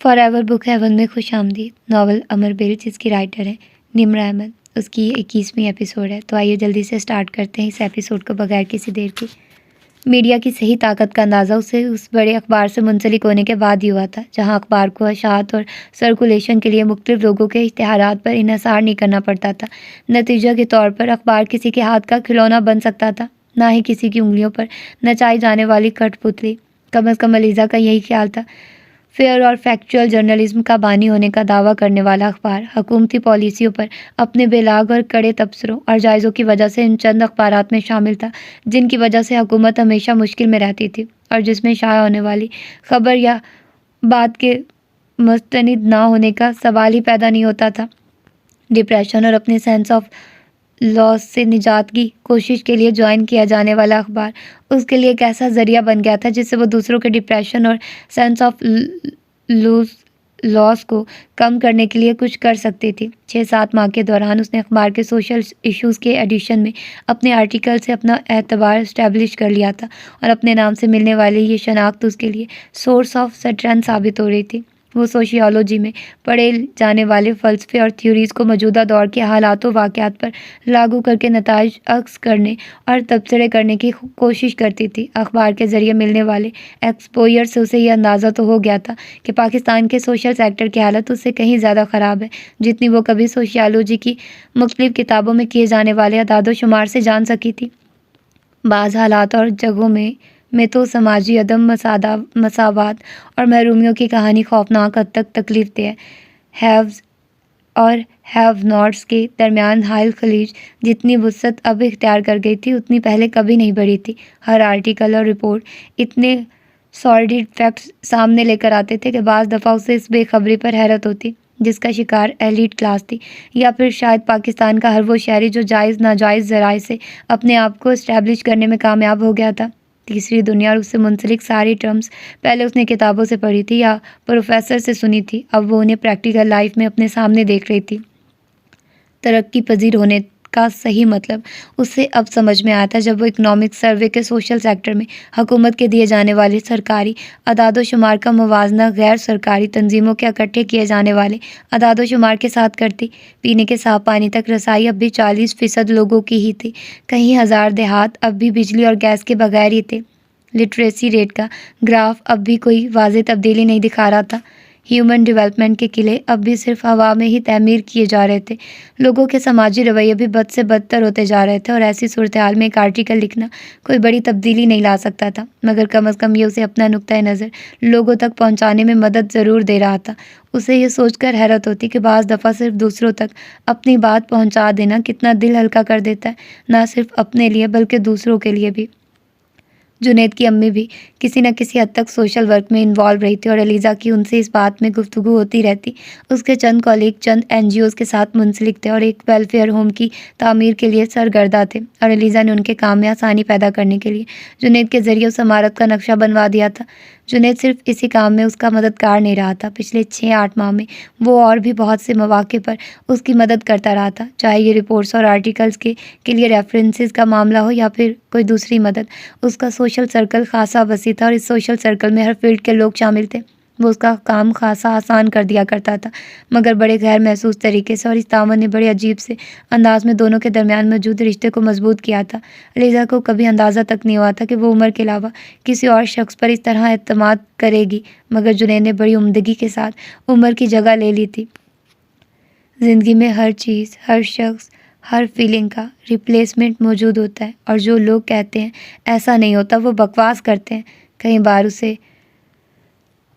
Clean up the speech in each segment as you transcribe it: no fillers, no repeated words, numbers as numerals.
For ever book heaven میں خوش آمدید. ناول امر بیل جس کی رائٹر ہیں نمرہ احمد، اس کی 21ویں ایپیسوڈ ہے. تو آئیے جلدی سے سٹارٹ کرتے ہیں اس ایپیسوڈ کو بغیر کسی دیر کے. میڈیا کی صحیح طاقت کا اندازہ اسے اس بڑے اخبار سے منسلک ہونے کے بعد ہی ہوا تھا جہاں اخبار کو اشاعت اور سرکولیشن کے لیے مختلف لوگوں کے اشتہارات پر انحصار نہیں کرنا پڑتا تھا. نتیجہ کے طور پر اخبار کسی کے ہاتھ کا کھلونا بن سکتا تھا، نہ ہی کسی کی انگلیوں پر نچائی جانے والی کٹ پتلی. کم از کم علیزہ کا یہی خیال تھا. فیئر اور فیکچوئل جرنلزم کا بانی ہونے کا دعویٰ کرنے والا اخبار حکومتی پالیسیوں پر اپنے بے لاگ اور کڑے تبصروں اور جائزوں کی وجہ سے ان چند اخبارات میں شامل تھا جن کی وجہ سے حکومت ہمیشہ مشکل میں رہتی تھی اور جس میں شائع ہونے والی خبر یا بات کے مستند نہ ہونے کا سوال ہی پیدا نہیں ہوتا تھا. ڈپریشن اور اپنے سینس آف لاس سے نجات کی کوشش کے لیے جوائن کیا جانے والا اخبار اس کے لیے ایک ایسا ذریعہ بن گیا تھا جس سے وہ دوسروں کے ڈپریشن اور سینس آف لاس کو کم کرنے کے لیے کچھ کر سکتی تھی. 6-7 ماہ کے دوران اس نے اخبار کے سوشل ایشوز کے ایڈیشن میں اپنے آرٹیکل سے اپنا اعتبار اسٹیبلش کر لیا تھا اور اپنے نام سے ملنے والی یہ شناخت اس کے لیے سورس آف اسٹرینتھ ثابت ہو رہی تھی. وہ سوشیالوجی میں پڑھے جانے والے فلسفے اور تھیوریز کو موجودہ دور کے حالات و واقعات پر لاگو کر کے نتائج عکس کرنے اور تبصرے کرنے کی کوشش کرتی تھی. اخبار کے ذریعے ملنے والے ایکسپوئر سے اسے یہ اندازہ تو ہو گیا تھا کہ پاکستان کے سوشل سیکٹر کی حالت اس سے کہیں زیادہ خراب ہے جتنی وہ کبھی سوشیالوجی کی مختلف کتابوں میں کیے جانے والے اعداد و شمار سے جان سکی تھی. بعض حالات اور جگہوں میں تو سماجی عدم مساوات اور محرومیوں کی کہانی خوفناک حد تک تکلیف دہ ہے. ہیوز اور ہیو ناٹس کے درمیان حائل خلیج جتنی وسعت اب اختیار کر گئی تھی اتنی پہلے کبھی نہیں بڑھی تھی. ہر آرٹیکل اور رپورٹ اتنے سارڈیڈ فیکٹس سامنے لے کر آتے تھے کہ بعض دفعہ اسے اس بے خبری پر حیرت ہوتی جس کا شکار ایلیٹ کلاس تھی یا پھر شاید پاکستان کا ہر وہ شہری جو جائز ناجائز ذرائع سے اپنے آپ کو اسٹیبلش کرنے میں کامیاب ہو گیا تھا. تیسری دنیا اور اس سے منسلک ساری ٹرمز پہلے اس نے کتابوں سے پڑھی تھی یا پروفیسر سے سنی تھی، اب وہ انہیں پریکٹیکل لائف میں اپنے سامنے دیکھ رہی تھی. ترقی پذیر ہونے کا صحیح مطلب اسے اب سمجھ میں آیا تھا جب وہ اکنامک سروے کے سوشل سیکٹر میں حکومت کے دیے جانے والے سرکاری اعداد و شمار کا موازنہ غیر سرکاری تنظیموں کے اکٹھے کیے جانے والے اعداد و شمار کے ساتھ کرتی. پینے کے صاف پانی تک رسائی اب بھی 40% لوگوں کی ہی تھی. کئی ہزار دیہات اب بھی بجلی اور گیس کے بغیر ہی تھے. لٹریسی ریٹ کا گراف اب بھی کوئی واضح تبدیلی نہیں دکھا رہا تھا. ہیومن ڈیولپمنٹ کے قلعے اب بھی صرف ہوا میں ہی تعمیر کیے جا رہے تھے. لوگوں کے سماجی رویے بھی بد سے بدتر ہوتے جا رہے تھے اور ایسی صورتحال میں ایک آرٹیکل لکھنا کوئی بڑی تبدیلی نہیں لا سکتا تھا، مگر کم از کم یہ اسے اپنا نقطۂ نظر لوگوں تک پہنچانے میں مدد ضرور دے رہا تھا. اسے یہ سوچ کر حیرت ہوتی کہ بعض دفعہ صرف دوسروں تک اپنی بات پہنچا دینا کتنا دل ہلکا کر دیتا ہے، نہ صرف اپنے لیے بلکہ دوسروں کے لیے بھی. جنید کی امی بھی کسی نہ کسی حد تک سوشل ورک میں انوالو رہی تھی اور علیزہ کی ان سے اس بات میں گفتگو ہوتی رہتی. اس کے چند کولیگ چند NGOs کے ساتھ منسلک تھے اور ایک ویلفیئر ہوم کی تعمیر کے لیے سرگردہ تھے اور علیزہ نے ان کے کام میں آسانی پیدا کرنے کے لیے جنید کے ذریعے اس عمارت کا نقشہ بنوا دیا تھا. جنید صرف اسی کام میں اس کا مددگار نہیں رہا تھا، پچھلے 6-8 ماہ میں وہ اور بھی بہت سے مواقع پر اس کی مدد کرتا رہا تھا، چاہے یہ رپورٹس اور آرٹیکلز کے لیے ریفرنسز کا معاملہ ہو یا پھر کوئی دوسری مدد. اس کا سوشل سرکل خاصا وسیع تھا اور اس سوشل سرکل میں ہر فیلڈ کے لوگ شامل تھے. وہ اس کا کام خاصا آسان کر دیا کرتا تھا، مگر بڑے غیر محسوس طریقے سے، اور اس تعاون نے بڑے عجیب سے انداز میں دونوں کے درمیان موجود رشتے کو مضبوط کیا تھا. علیزہ کو کبھی اندازہ تک نہیں ہوا تھا کہ وہ عمر کے علاوہ کسی اور شخص پر اس طرح اعتماد کرے گی، مگر جنید نے بڑی عمدگی کے ساتھ عمر کی جگہ لے لی تھی. زندگی میں ہر چیز، ہر شخص، ہر فیلنگ کا ریپلیسمنٹ موجود ہوتا ہے، اور جو لوگ کہتے ہیں ایسا نہیں ہوتا وہ بکواس کرتے ہیں. کئی بار اسے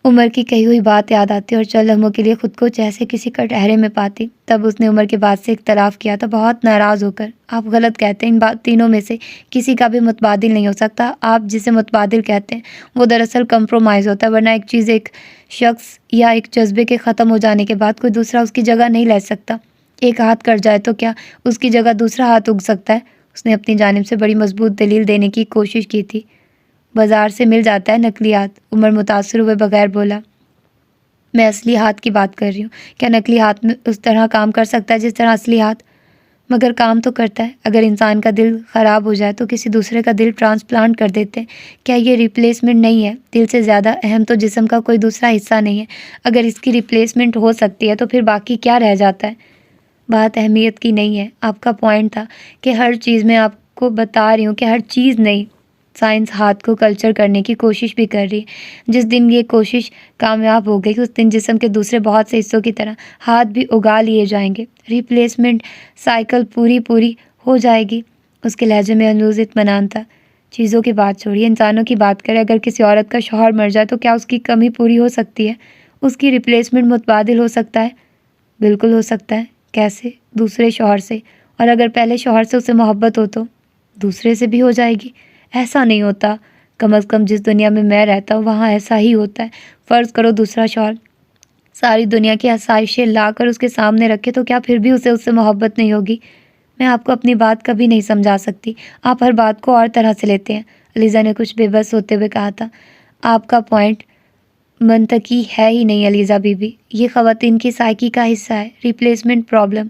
عمر کی کہی ہوئی بات یاد آتی اور چند لمحوں کے لیے خود کو جیسے کسی کٹہرے میں پاتی. تب اس نے عمر کی بات سے اختلاف کیا تھا، بہت ناراض ہو کر. آپ غلط کہتے ہیں، ان تینوں میں سے کسی کا بھی متبادل نہیں ہو سکتا. آپ جسے متبادل کہتے ہیں وہ دراصل کمپرومائز ہوتا ہے، ورنہ ایک چیز ایک شخص یا ایک جذبے کے ختم ہو جانے کے بعد کوئی دوسرا اس کی جگہ نہیں لے سکتا. ایک ہاتھ کٹ جائے تو کیا اس کی جگہ دوسرا ہاتھ اگ سکتا ہے؟ اس نے اپنی جانب سے بڑی مضبوط دلیل دینے کی کوشش کی تھی. بازار سے مل جاتا ہے نقلی ہاتھ. عمر متاثر ہوئے بغیر بولا. میں اصلی ہاتھ کی بات کر رہی ہوں. کیا نقلی ہاتھ میں اس طرح کام کر سکتا ہے جس طرح اصلی ہاتھ؟ مگر کام تو کرتا ہے۔ اگر انسان کا دل خراب ہو جائے تو کسی دوسرے کا دل ٹرانسپلانٹ کر دیتے ہیں۔ کیا یہ ریپلیسمنٹ نہیں ہے؟ دل سے زیادہ اہم تو جسم کا کوئی دوسرا حصہ نہیں ہے۔ اگر اس کی ریپلیسمنٹ ہو سکتی ہے تو پھر باقی کیا رہ جاتا ہے؟ بات اہمیت کی نہیں ہے۔ آپ کا پوائنٹ تھا کہ ہر چیز میں آپ کو بتا رہی ہوں کہ ہر چیز نہیں۔ سائنس ہاتھ کو کلچر کرنے کی کوشش بھی کر رہی ہے۔ جس دن یہ کوشش کامیاب ہو گئی اس دن جسم کے دوسرے بہت سے حصوں کی طرح ہاتھ بھی اگا لیے جائیں گے۔ ریپلیسمنٹ سائیکل پوری ہو جائے گی۔ اس کے لہجے میں ہنوز اطمینان تھا۔ چیزوں کی بات چھوڑیے، انسانوں کی بات کریں۔ اگر کسی عورت کا شوہر مر جائے تو کیا اس کی کمی پوری ہو سکتی ہے؟ اس کی ریپلیسمنٹ متبادل ہو سکتا ہے؟ بالکل ہو سکتا ہے۔ کیسے؟ دوسرے شوہر سے۔ اور اگر پہلے شوہر سے اسے محبت ہو تو دوسرے سے بھی ہو جائے گی؟ ایسا نہیں ہوتا۔ کم از کم جس دنیا میں میں رہتا ہوں وہاں ایسا ہی ہوتا ہے۔ فرض کرو دوسرا شوہر ساری دنیا کی آسائشیں لا کر اس کے سامنے رکھے تو کیا پھر بھی اسے اس سے محبت نہیں ہوگی؟ میں آپ کو اپنی بات کبھی نہیں سمجھا سکتی۔ آپ ہر بات کو اور طرح سے لیتے ہیں، علیزہ نے کچھ بے بس ہوتے ہوئے کہا تھا۔ آپ کا پوائنٹ منطقی ہے ہی نہیں علیزہ بی بی۔ یہ خواتین کی سائیکی کا حصہ ہے۔ Replacement problem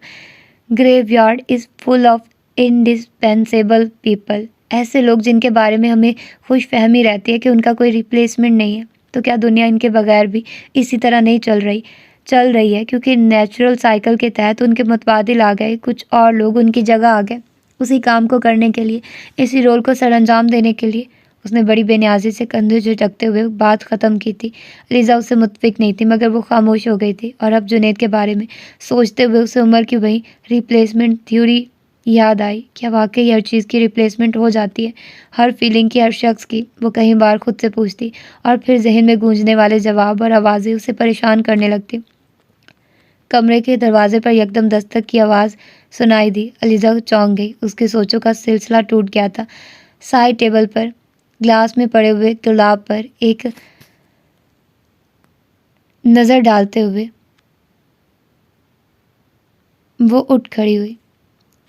graveyard is full of indispensable people. ایسے لوگ جن کے بارے میں ہمیں خوش فہمی رہتی ہے کہ ان کا کوئی ریپلیسمنٹ نہیں ہے۔ تو کیا دنیا ان کے بغیر بھی اسی طرح نہیں چل رہی ہے؟ کیونکہ نیچرل سائیکل کے تحت ان کے متبادل آ گئے، کچھ اور لوگ ان کی جگہ آ گئے اسی کام کو کرنے کے لیے، اسی رول کو سر انجام دینے کے لیے۔ اس نے بڑی بے نیازی سے کندھے جھٹکتے ہوئے بات ختم کی تھی۔ علیزہ اس سے متفق نہیں تھی مگر وہ خاموش ہو گئی تھی، اور اب جنید کے بارے میں سوچتے ہوئے اسے عمر کی وہی ریپلیسمنٹ تھیوری یاد آئی۔ کیا واقعی ہر چیز کی ریپلیسمنٹ ہو جاتی ہے؟ ہر فیلنگ کی، ہر شخص کی؟ وہ کئی بار خود سے پوچھتی اور پھر ذہن میں گونجنے والے جواب اور آوازیں اسے پریشان کرنے لگتی۔ کمرے کے دروازے پر یکدم دستک کی آواز سنائی دی۔ علیزہ چونک گئی۔ اس کے سوچوں کا سلسلہ ٹوٹ گیا تھا۔ سائڈ ٹیبل پر گلاس میں پڑے ہوئے گلاب پر ایک نظر ڈالتے ہوئے وہ اٹھ کھڑی ہوئی۔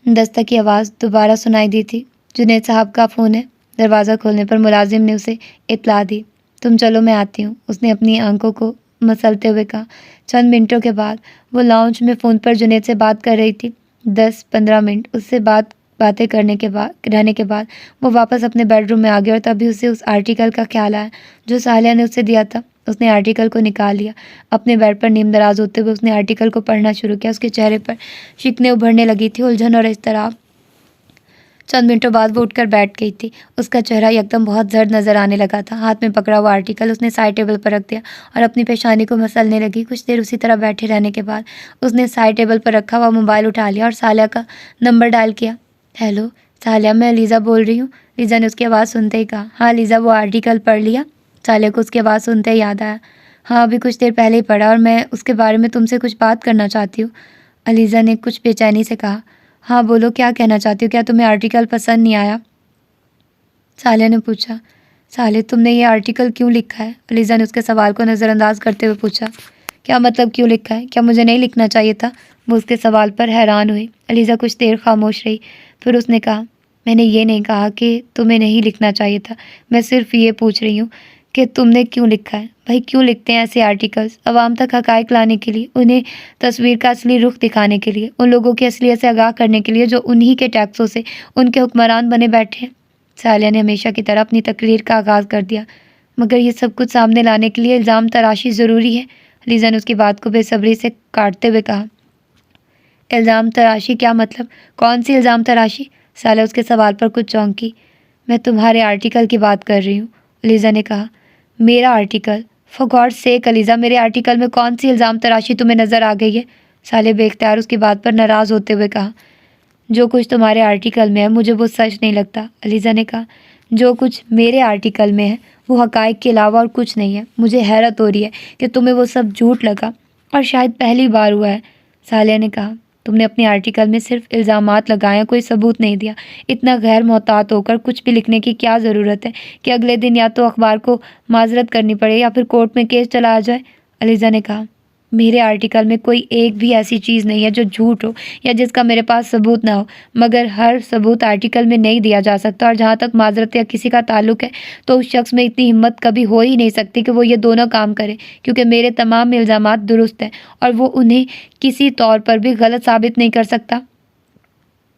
دستک کی آواز دوبارہ سنائی دی تھی۔ جنید صاحب کا فون ہے۔ دروازہ کھولنے پر ملازم نے اسے اطلاع دی۔ تم چلو میں آتی ہوں، اس نے اپنی آنکھوں کو مسلتے ہوئے کہا۔ چند منٹوں کے بعد وہ لاؤنج میں فون پر جنید سے بات کر رہی تھی۔ 10-15 منٹ اس سے باتیں رہنے کے بعد وہ واپس اپنے بیڈ روم میں آ گئی، اور تبھی اسے اس آرٹیکل کا خیال آیا جو سالیہ نے اسے دیا تھا۔ اس نے آرٹیکل کو نکال لیا۔ اپنے بیڈ پر نیم دراز ہوتے ہوئے اس نے آرٹیکل کو پڑھنا شروع کیا۔ اس کے چہرے پر شکنیں ابھرنے لگی تھی، الجھن اور اضطراب۔ چند منٹوں بعد وہ اٹھ کر بیٹھ گئی تھی۔ اس کا چہرہ یکدم بہت زرد نظر آنے لگا تھا۔ ہاتھ میں پکڑا ہوا آرٹیکل اس نے سائڈ ٹیبل پر رکھ دیا اور اپنی پیشانی کو مسلنے لگی۔ کچھ دیر اسی طرح بیٹھے رہنے کے بعد اس نے سائڈ ٹیبل پر رکھا ہوا موبائل اٹھا لیا اور سالیہ کا نمبر ڈائل کیا۔ ہیلو سالیہ، میں علیزہ بول رہی ہوں، علیزہ نے اس کی آواز سنتے ہی کہا۔ ہاں علیزہ، وہ آرٹیکل پڑھ لیا؟ سالیہ کو اس کی آواز سنتے ہی یاد آیا۔ ہاں ابھی کچھ دیر پہلے ہی پڑھا، اور میں اس کے بارے میں تم سے کچھ بات کرنا چاہتی ہوں، علیزہ نے کچھ بے چینی سے کہا۔ ہاں بولو، کیا کہنا چاہتی ہو؟ کیا تمہیں آرٹیکل پسند نہیں آیا؟ سالیہ نے پوچھا۔ سالیہ، تم نے یہ آرٹیکل کیوں لکھا ہے؟ علیزہ نے اس کے سوال کو نظر انداز کرتے ہوئے پوچھا۔ کیا مطلب کیوں لکھا ہے؟ کیا مجھے نہیں لکھنا چاہیے تھا؟ وہ اس کے سوال پر حیران ہوئی۔ علیزہ کچھ دیر خاموش رہی، پھر اس نے کہا، میں نے یہ نہیں کہا کہ تمہیں نہیں لکھنا چاہیے تھا، میں صرف یہ پوچھ رہی ہوں کہ تم نے کیوں لکھا ہے؟ بھائی کیوں لکھتے ہیں ایسے آرٹیکلز؟ عوام تک حقائق لانے کے لیے، انہیں تصویر کا اصلی رخ دکھانے کے لیے، ان لوگوں کی اصلیت سے آگاہ کرنے کے لیے جو انہی کے ٹیکسوں سے ان کے حکمران بنے بیٹھے ہیں۔ سالیہ نے ہمیشہ کی طرح اپنی تقریر کا آغاز کر دیا۔ مگر یہ سب کچھ سامنے لانے کے لیے الزام تراشی ضروری ہے؟ علیزہ نے اس کی بات کو بے صبری سے کاٹتے ہوئے کہا۔ الزام تراشی؟ کیا مطلب؟ کون سی الزام تراشی؟ سالیہ اس کے سوال پر کچھ چونکی۔ میں تمہارے آرٹیکل کی بات کر رہی ہوں، علیزہ نے کہا۔ میرا آرٹیکل؟ فار گاڈ سیک علیزہ، میرے آرٹیکل میں کون سی الزام تراشی تمہیں نظر آ گئی ہے؟ سالیہ بے اختیار اس کی بات پر ناراض ہوتے ہوئے کہا۔ جو کچھ تمہارے آرٹیکل میں ہے مجھے وہ سچ نہیں لگتا، علیزہ نے کہا۔ جو کچھ میرے آرٹیکل میں ہے وہ حقائق کے علاوہ اور کچھ نہیں ہے۔ مجھے حیرت ہو رہی ہے کہ تمہیں وہ سب جھوٹ لگا، اور شاید پہلی بار ہوا ہے، سالیہ نے کہا۔ تم نے اپنے آرٹیکل میں صرف الزامات لگائے، کوئی ثبوت نہیں دیا۔ اتنا غیر محتاط ہو کر کچھ بھی لکھنے کی کیا ضرورت ہے کہ اگلے دن یا تو اخبار کو معذرت کرنی پڑے یا پھر کورٹ میں کیس چلایا جائے؟ علیزہ نے کہا۔ میرے آرٹیکل میں کوئی ایک بھی ایسی چیز نہیں ہے جو جھوٹ ہو یا جس کا میرے پاس ثبوت نہ ہو، مگر ہر ثبوت آرٹیکل میں نہیں دیا جا سکتا، اور جہاں تک معذرت یا کسی کا تعلق ہے تو اس شخص میں اتنی ہمت کبھی ہو ہی نہیں سکتی کہ وہ یہ دونوں کام کرے، کیونکہ میرے تمام الزامات درست ہیں اور وہ انہیں کسی طور پر بھی غلط ثابت نہیں کر سکتا۔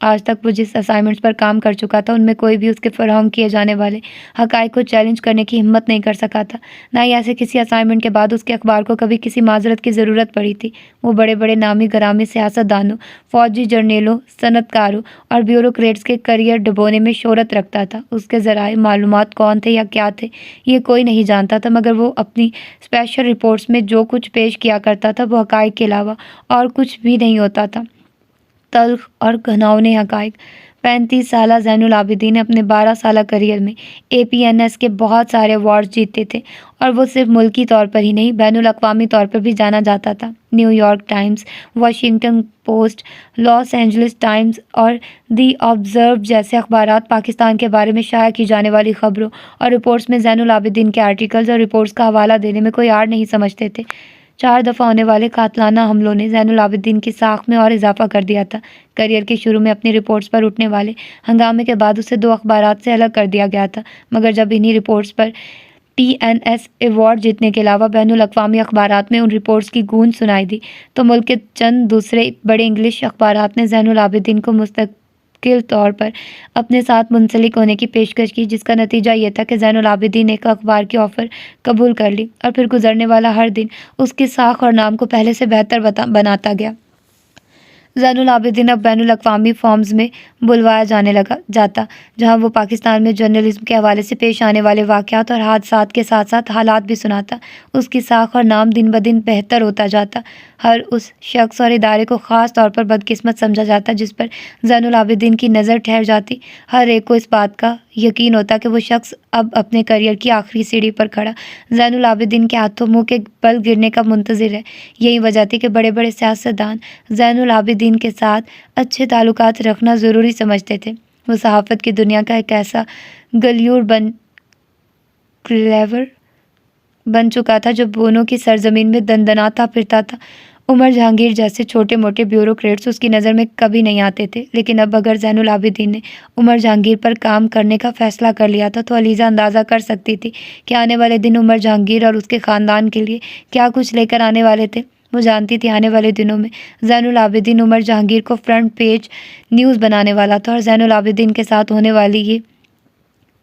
آج تک وہ جس اسائنمنٹس پر کام کر چکا تھا ان میں کوئی بھی اس کے فراہم کیے جانے والے حقائق کو چیلنج کرنے کی ہمت نہیں کر سکا تھا، نہ ہی ایسے کسی اسائنمنٹ کے بعد اس کے اخبار کو کبھی کسی معذرت کی ضرورت پڑی تھی۔ وہ بڑے بڑے نامی گرامی سیاست دانوں، فوجی جرنیلوں، صنعت کاروں اور بیوروکریٹس کے کریئر ڈبونے میں شہرت رکھتا تھا۔ اس کے ذرائع معلومات کون تھے یا کیا تھے یہ کوئی نہیں جانتا تھا، مگر وہ اپنی اسپیشل رپورٹس میں جو کچھ پیش کیا کرتا تھا وہ حقائق کے علاوہ اور کچھ بھی نہیں ہوتا تھا، تلخ اور گھناؤنے حقائق۔ 35 سالہ زین العابدین نے اپنے 12 سالہ کریئر میں APNS کے بہت سارے ایوارڈز جیتے تھے، اور وہ صرف ملکی طور پر ہی نہیں بین الاقوامی طور پر بھی جانا جاتا تھا۔ New York Times, Washington Post, Los Angeles Times اور دی آبزرور جیسے اخبارات پاکستان کے بارے میں شائع کی جانے والی خبروں اور رپورٹس میں زین العابدین کے آرٹیکلز اور رپورٹس کا حوالہ دینے میں کوئی آڑ نہیں سمجھتے تھے۔ 4 دفعہ ہونے والے قاتلانہ حملوں نے زین العابدین کی ساخت میں اور اضافہ کر دیا تھا۔ کریئر کے شروع میں اپنی رپورٹس پر اٹھنے والے ہنگامے کے بعد اسے 2 اخبارات سے الگ کر دیا گیا تھا، مگر جب انہی رپورٹس پر PNS ایوارڈ جیتنے کے علاوہ بین الاقوامی اخبارات میں ان رپورٹس کی گونج سنائی دی تو ملک کے چند دوسرے بڑے انگلش اخبارات نے زین العابدین کو مستقل طور پر اپنے ساتھ منسلک ہونے کی پیشکش کی، جس کا نتیجہ یہ تھا کہ زین العابدین نے ایک اخبار کی آفر قبول کر لی، اور پھر گزرنے والا ہر دن اس کی ساکھ اور نام کو پہلے سے بہتر بناتا گیا۔ زین العابدین اب بین الاقوامی فورمز میں بلوایا جانے جاتا، جہاں وہ پاکستان میں جرنلزم کے حوالے سے پیش آنے والے واقعات اور حادثات کے ساتھ ساتھ حالات بھی سناتا۔ اس کی ساکھ اور نام دن بدن بہتر ہوتا جاتا۔ ہر اس شخص اور ادارے کو خاص طور پر بدقسمت سمجھا جاتا جس پر زین العابدین کی نظر ٹھہر جاتی۔ ہر ایک کو اس بات کا یقین ہوتا کہ وہ شخص اب اپنے کریئر کی آخری سیڑھی پر کھڑا زین العابدین کے ہاتھوں منہ کے بل گرنے کا منتظر ہے۔ یہی وجہ تھی کہ بڑے بڑے سیاستدان زین العابدین کے ساتھ اچھے تعلقات رکھنا ضروری سمجھتے تھے۔ وہ صحافت کی دنیا کا ایک ایسا غیور بن چکا تھا جو بونوں کی سرزمین میں دندناتا پھرتا تھا۔ عمر جہانگیر جیسے چھوٹے موٹے بیوروکریٹس اس کی نظر میں کبھی نہیں آتے تھے، لیکن اب اگر زین العابدین نے عمر جہانگیر پر کام کرنے کا فیصلہ کر لیا تھا تو علیزہ اندازہ کر سکتی تھی کہ آنے والے دن عمر جہانگیر اور اس کے خاندان کے لیے کیا کچھ لے کر آنے والے تھے۔ وہ جانتی تھی آنے والے دنوں میں زین العابدین عمر جہانگیر کو فرنٹ پیج نیوز بنانے والا تھا، اور زین العابدین کے ساتھ ہونے والی یہ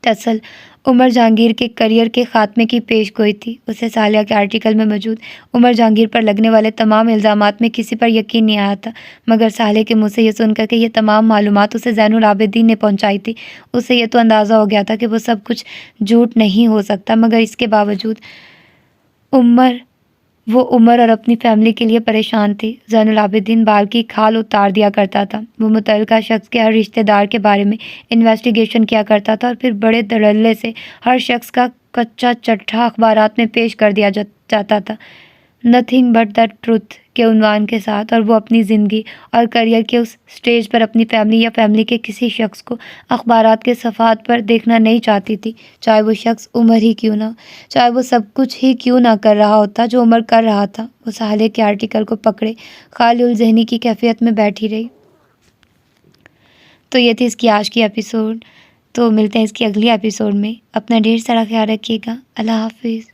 ٹسل عمر جہانگیر کے کریئر کے خاتمے کی پیش گوئی تھی۔ اسے سالیہ کے آرٹیکل میں موجود عمر جہانگیر پر لگنے والے تمام الزامات میں کسی پر یقین نہیں آیا تھا، مگر سالیہ کے منہ سے یہ سن کر کہ یہ تمام معلومات اسے زین العابدین نے پہنچائی تھی، اسے یہ تو اندازہ ہو گیا تھا کہ وہ سب کچھ جھوٹ نہیں ہو سکتا۔ مگر اس کے باوجود وہ عمر اور اپنی فیملی کے لیے پریشان تھی۔ زین العابدین بال کی کھال اتار دیا کرتا تھا۔ وہ متعلقہ شخص کے ہر رشتہ دار کے بارے میں انویسٹیگیشن کیا کرتا تھا، اور پھر بڑے دھڑلے سے ہر شخص کا کچا چٹھا اخبارات میں پیش کر دیا جاتا تھا، نتھنگ بٹ دا ٹروتھ کے عنوان کے ساتھ، اور وہ اپنی زندگی اور کریئر کے اس سٹیج پر اپنی فیملی یا فیملی کے کسی شخص کو اخبارات کے صفحات پر دیکھنا نہیں چاہتی تھی، چاہے وہ شخص عمر ہی کیوں نہ، چاہے وہ سب کچھ ہی کیوں نہ کر رہا ہوتا جو عمر کر رہا تھا۔ وہ سالیہ کے آرٹیکل کو پکڑے خالی الذہنی کی کیفیت میں بیٹھی رہی۔ تو یہ تھی اس کی آج کی ایپیسوڈ۔ تو ملتے ہیں اس کی اگلی ایپیسوڈ میں۔ اپنا ڈھیر سارا خیال رکھیے گا۔ اللہ حافظ۔